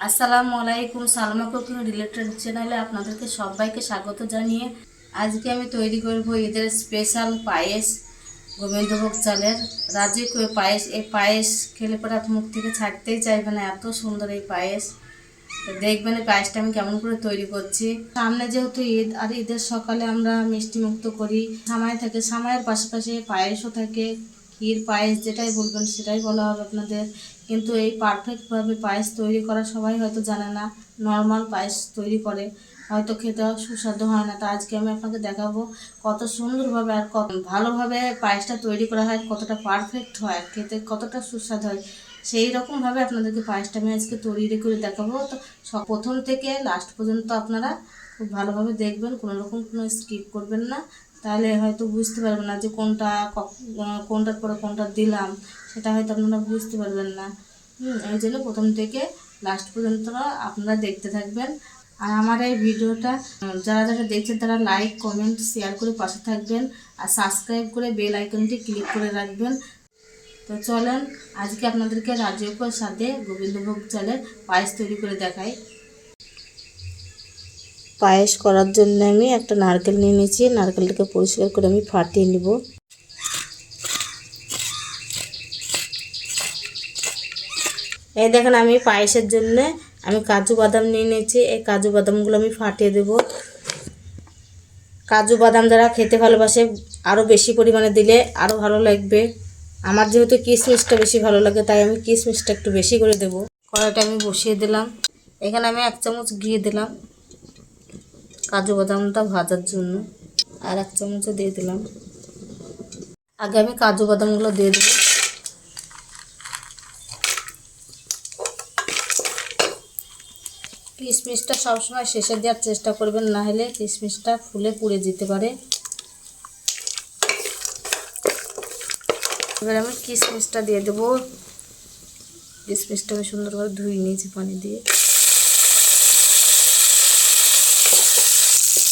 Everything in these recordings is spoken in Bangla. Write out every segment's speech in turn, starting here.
আসসালামু আলাইকুম। সালমা কুকিং রিলেটেড চ্যানেলে আপনাদেরকে সবাইকে স্বাগত জানিয়ে আজকে আমি তৈরি করব ঈদের স্পেশাল পায়েস, গোবিন্দভোগ চালের রাজি পায়েস। এই পায়েস খেলে পরে আপনি মুখ থেকে ছাড়তেই চাইবেন না, এত সুন্দর এই পায়েস। তো দেখবেন এই পায়েসটা আমি কেমন করে তৈরি করছি। সামনে যেহেতু ঈদ, আর ঈদের সকালে আমরা মিষ্টি মুক্ত করি, সামাই থাকে, সামাইয়ের পাশাপাশি পায়েসও থাকে। ক্ষীর পায়েস যেটাই বলবেন সেটাই বলা হবে আপনাদের, কিন্তু এই পারফেক্টভাবে পায়েস তৈরি করা সবাই হয়তো জানে না। নর্মাল পায়েস তৈরি করে হয়তো খেতে সুস্বাদু হয় না। তো আজকে আমি আপনাকে দেখাবো কত সুন্দরভাবে আর কত ভালোভাবে পায়েসটা তৈরি করা হয়, কতটা পারফেক্ট হয়, খেতে কতটা সুস্বাদু হয়। সেই রকমভাবে আপনাদেরকে পায়েসটা আমি আজকে তৈরি করে দেখাবো। তো প্রথম থেকে লাস্ট পর্যন্ত আপনারা খুব ভালোভাবে দেখবেন, কোনো রকম কোনো স্কিপ করবেন না, তাহলে হয়তো বুঝতে পারবেন না যে কোনটার পরে কোনটা দিলাম, সেটা হয়তো আপনারা বুঝতে পারবেন না। এই জন্য প্রথম থেকে লাস্ট পর্যন্ত আপনারা দেখতে থাকবেন। আর আমার এই ভিডিওটা যারা যারা দেখছেন তারা লাইক কমেন্ট শেয়ার করে পাশে থাকবেন, আর সাবস্ক্রাইব করে বেল আইকনটি ক্লিক করে রাখবেন। তো চলেন আজকে আপনাদেরকে রাজকীয় স্বাদে গোবিন্দভোগ চালের পায়েস তৈরি করে দেখাই। পায়েস করার জন্য আমি একটা নারকেল নিয়ে নিয়েছি, নারকেলটাকে পরিষ্কার করে আমি ফাটিয়ে নিব। এই দেখেন আমি পায়েসের জন্য আমি কাজু বাদাম নিয়ে নিয়েছি, এই কাজু বাদামগুলো আমি ফাটিয়ে দেব। কাজু বাদাম যারা খেতে ভালোবাসে আরও বেশি পরিমাণে দিলে আরও ভালো লাগবে। আমার যেহেতু কিশমিশটা বেশি ভালো লাগে তাই আমি কিশমিশটা একটু বেশি করে দেব। কড়াইটা আমি বসিয়ে দিলাম, এখানে আমি 1 চামচ ঘি দিলাম কাজু বাদামটা ভাজার জন্য, আর 1 চামচও দিয়ে দিলাম। আগে আমি কাজু বাদামগুলো দিয়ে দেবো। কিশমিশটা সবসময় শেষে দেওয়ার চেষ্টা করবেন, না হলে কিশমিশটা ফুলে পুড়ে যেতে পারে। এবার আমি কিশমিশটা দিয়ে দেবো। কিশমিশটা আমি সুন্দরভাবে ধুয়ে নিয়েছি পানি দিয়ে।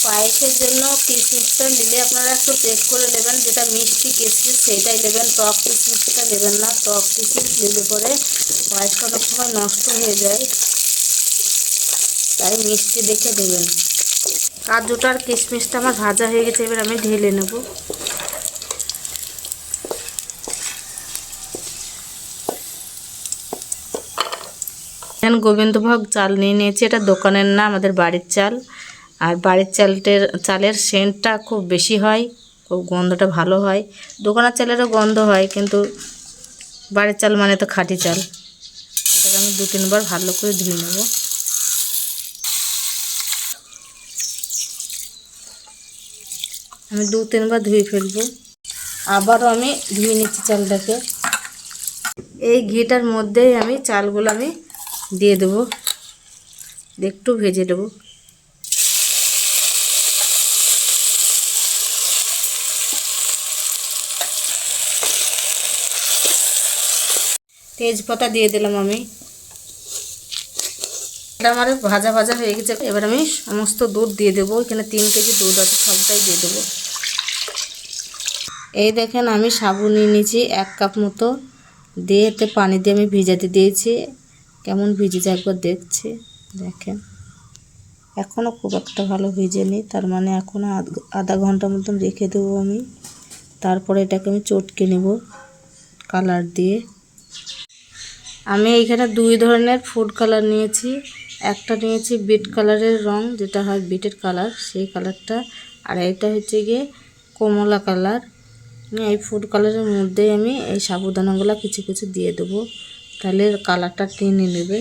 পায়েসের জন্য কিশমিশটা নিলে আপনারা একটু চেক করে নেবেন, যেটা মিষ্টি কিশমিশ সেইটাই নেবেন, টক কিশমিশটা নেবেন না। টক কিশমিশ নিলে পরে পায়েসটা অনেক সময় নষ্ট হয়ে যায়, তাই মিষ্টি দেখে দেবেন। কাজুটা আর কিশমিশটা আমার ভাজা হয়ে গেছে, এবার আমি ঢেলে নেব। গোবিন্দভোগ চাল নিয়ে নিয়েছি, এটা দোকানের না, আমাদের বাড়ির চাল। আর বাড়ির চালের সেন্টটা খুব বেশি হয়, খুব গন্ধটা ভালো হয়। দোকানের চালেরও গন্ধ হয়, কিন্তু বাড়ির চাল মানে তো খাঁটি চাল। এটাকে আমি 2-3 বার ভালো করে ধুয়ে নেব। আমি 2-3 বার ধুয়ে ফেলবো। আবারও আমি ধুয়ে নিচ্ছি চালটাকে। এই ঘিটার মধ্যেই আমি চালগুলো আমি দিয়ে দেবো, একটু ভেজে দেবো। তেজপাতা দিয়ে দিলাম আমি। এটা আমার ভাজা ভাজা হয়ে গেছে, এবার আমি সমস্ত দুধ দিয়ে দেবো। এখানে 3 কেজি দুধ আছে, সবটাই দিয়ে দেবো। এই দেখেন আমি সাবু নিয়ে নিয়েছি 1 কাপ মতো, দিয়ে এতে পানি দিয়ে আমি ভিজাতে দিয়েছি। কেমন ভিজেছে একবার দেখছি, দেখেন এখনও খুব একটা ভালো ভিজেনি, তার মানে এখনও আধা ঘন্টা মতন রেখে দেবো আমি। তারপরে এটাকে আমি চটকে নেব কালার দিয়ে। আমি এইখানে 2 ধরনের ফুড কালার নিয়েছি। একটা নিয়েছি বিট কালারের রং, যেটা হয় বিটের কালার, সেই কালারটা। আর এটা হচ্ছে গিয়ে কমলা কালার। এই ফুড কালারের মধ্যেই আমি এই সাবুদানাগুলো কিছু কিছু দিয়ে দেবো, তাহলে কালারটা টেনে নেবে।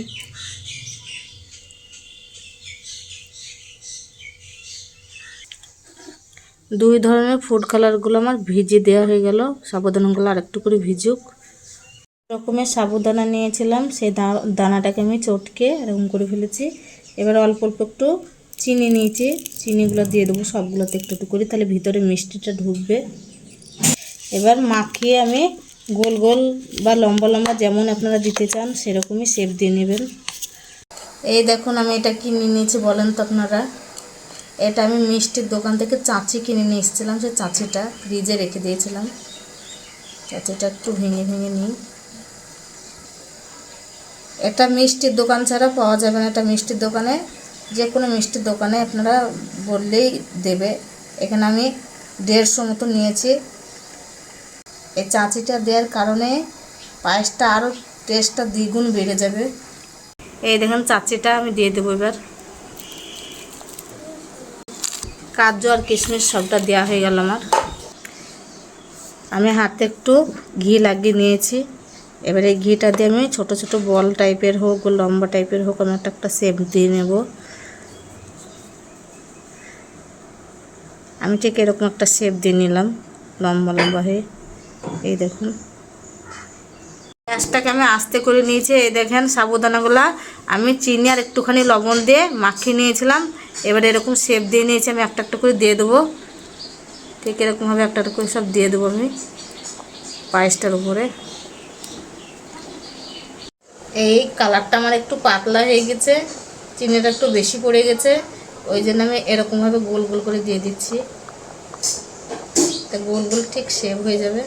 দুই ধরনের ফুড কালারগুলো আমার ভিজিয়ে দেওয়া হয়ে গেল। সাবুদানাগুলো আর একটু করে ভিজুক। রকমের সাবুদানা নিয়েছিলাম, সেই দানাটাকে আমি চটকে এরকম করে ফেলেছি। এবার অল্প অল্প একটু চিনি নিয়েছি, চিনিগুলো দিয়ে দেবো সবগুলোতে একটু একটু করে, তাহলে ভিতরে মিষ্টিটা ঢুকবে। এবার মাখিয়ে আমি গোল গোল বা লম্বা লম্বা যেমন আপনারা দিতে চান সেরকমই শেপ দিয়ে নেবেন। এই দেখুন আমি এটা কিনে নিয়েছি, বলেন তো আপনারা। এটা আমি মিষ্টির দোকান থেকে চাঁচি কিনে নিয়ে এসেছিলাম, সেই চাঁচিটা ফ্রিজে রেখে দিয়েছিলাম। চাঁচিটা একটু ভেঙে ভেঙে নিই। এটা মিষ্টির দোকান ছাড়া পাওয়া যাবে না। এটা মিষ্টির দোকানে, যে কোনো মিষ্টির দোকানে আপনারা বললেই দেবে। এখানে আমি 150 মতো নিয়েছি। এই চাঁচিটা দেওয়ার কারণে পায়েসটা আরও টেস্টটা দ্বিগুণ বেড়ে যাবে। এই দেখেন চাঁচিটা আমি দিয়ে দেবো এবার। কাজু আর কিশমিশ সবটা দেওয়া হয়ে গেল আমার। আমি হাতে একটু ঘি লাগিয়ে নিয়েছি। এবার এই ঘিটা দিয়ে আমি ছোট ছোট বল টাইপের হোক, লম্বা টাইপের হোক, আমি একটা শেপ দিয়ে নেব। আমি ঠিক এরকম একটা শেপ দিয়ে নিলাম, লম্বা লম্বা হয়ে। এই দেখুন, গ্যাসটাকে আমি আস্তে করে নিয়েছি। এই দেখেন সাবুদানাগুলা আমি চিনি আর একটুখানি লবণ দিয়ে মাখিয়ে নিয়েছিলাম। এবার এরকম শেপ দিয়ে নিয়েছি। আমি একটা একটা করে দিয়ে দেবো। ঠিক এরকমভাবে একটা একটা করে সব দিয়ে দেবো আমি পায়েসটার উপরে। এই কালারটা আমার একটু পাতলা হয়ে গেছে, চিনিটা একটু বেশি পড়ে গেছে, ওই জন্য আমি এরকমভাবে গোল গোল করে দিয়ে দিচ্ছি। তা গোল গোল ঠিক শেপ হয়ে যাবে।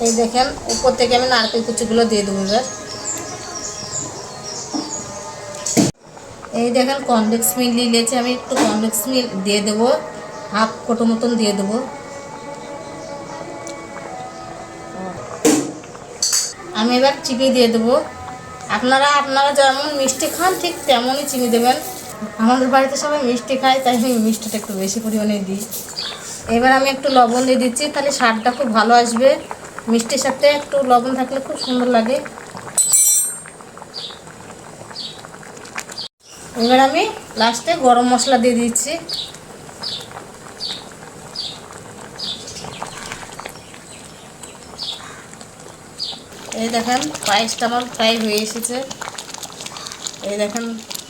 এই দেখেন উপর থেকে আমি নারকেল কুচিগুলো দিয়ে দেবো এবার। এই দেখেন কনডেন্স মিল্ক নিয়েছি আমি, একটু কনডেন্স মিল্ক দিয়ে দেবো, হাফ কোটো মতন দিয়ে দেবো। আমি এবার চিনি দিয়ে দেবো। আপনারা যেমন মিষ্টি খান ঠিক তেমনই চিনি দেবেন। আমাদের বাড়িতে সবাই মিষ্টি খায়, তাই আমি মিষ্টিটা একটু বেশি পরিমাণে দিই। এবার আমি একটু লবণ দিয়ে দিচ্ছি, তাহলে স্বাদটা খুব ভালো আসবে। মিষ্টির সাথে একটু লবণ থাকলে খুব সুন্দর লাগে। এবার আমি লাস্টে গরম মশলা দিয়ে দিচ্ছি। এই দেখেন পায়েসটা আমার প্রায় হয়ে এসেছে। এই দেখেন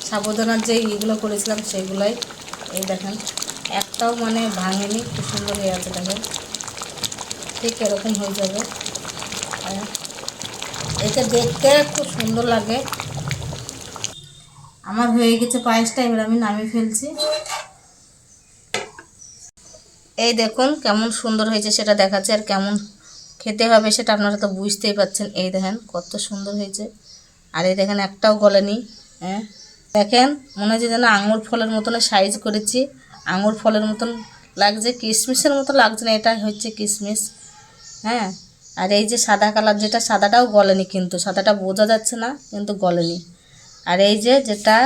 সাবুদানার যে ইগুলো করেছিলাম সেগুলাই, এই দেখেন একটাও মানে ভাঙেনি, খুব সুন্দর হয়ে আছে। দেখেন ঠিক এরকম হয়ে যাবে। এটা দেখতে খুব সুন্দর লাগে। আমার হয়ে গেছে পায়েসটা, এবার আমি নামিয়ে ফেলছি। এই দেখুন কেমন সুন্দর হয়েছে সেটা দেখাচ্ছে, আর কেমন খেতে হবে সেটা আপনারা তো বুঝতেই পারছেন। এই দেখেন কত সুন্দর হয়েছে। আর এই দেখেন একটাও গলেনি। হ্যাঁ দেখেন মনে হচ্ছে যেন আঙুর ফলের মতন সাইজ করেছি, আঙুর ফলের মতন লাগছে, কিশমিশের মতো লাগছে না, এটা হচ্ছে কিশমিশ। হ্যাঁ, আর এই যে সাদা কালার যেটা, সাদাটাও গলেনি, কিন্তু সাদাটা বোঝা যাচ্ছে না, কিন্তু গলেনি। আর এই যে যেটা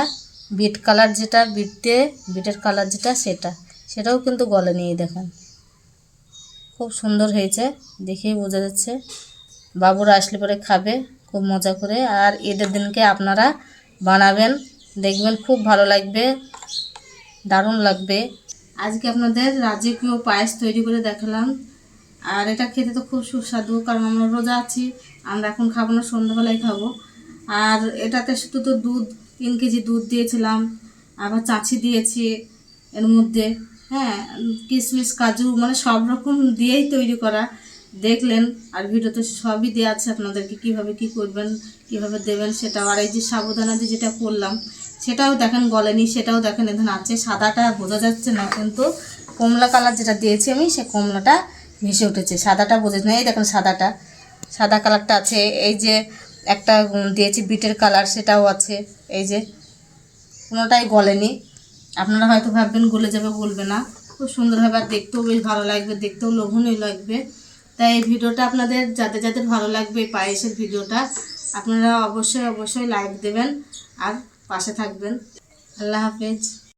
বিট কালার, যেটা বিটের কালার যেটা, সেটাও কিন্তু গলেনি। এই দেখেন খুব সুন্দর হয়েছে, দেখেই বোঝা যাচ্ছে। বাবুরা আসলে পরে খাবে খুব মজা করে। আর ঈদের দিনকে আপনারা বানাবেন, দেখবেন খুব ভালো লাগবে, দারুণ লাগবে। আজকে আপনাদের রাজকীয় পায়েস তৈরি করে দেখালাম। আর এটা খেতে তো খুব সুস্বাদু, কারণ আমরা রোজা আছি, আমরা এখন খাবো না, সন্ধ্যাবেলায় খাবো। আর এটাতে শুধু তো দুধ, 3 কেজি দুধ দিয়েছিলাম, আবার চাঁছি দিয়েছি এর মধ্যে। হ্যাঁ, কিশমিশ কাজু মানে সব রকম দিয়েই তৈরি করা, দেখলেন। আর ভিডিওতে সবই দেওয়া আছে আপনাদেরকে, কীভাবে কী করবেন, কীভাবে দেবেন সেটাও। আর এই যে সাবুদানা যেটা করলাম সেটাও দেখেন গলেনি, সেটাও দেখেন এখানে আছে। সাদাটা বোঝা যাচ্ছে না, কিন্তু কমলা কালার যেটা দিয়েছি আমি, সে কমলাটা ভেসে উঠেছে, সাদাটা বোঝা যায় না। এই দেখেন সাদা কালারটা আছে। এই যে একটা দিয়েছি বিটের কালার, সেটাও আছে। এই যে কোনোটাই গলেনি। আপনারা হয়তো ভাববেন গলে যাবে, গলবে না, খুব সুন্দরভাবে, আর দেখতেও বেশ ভালো লাগবে, দেখতেও লোভনীয় লাগবে। তাই এই ভিডিওটা আপনাদের যাদের যাদের ভালো লাগবে, এই পায়েসের ভিডিওটা, আপনারা অবশ্যই লাইক দেবেন আর পাশে থাকবেন। আল্লাহ হাফেজ।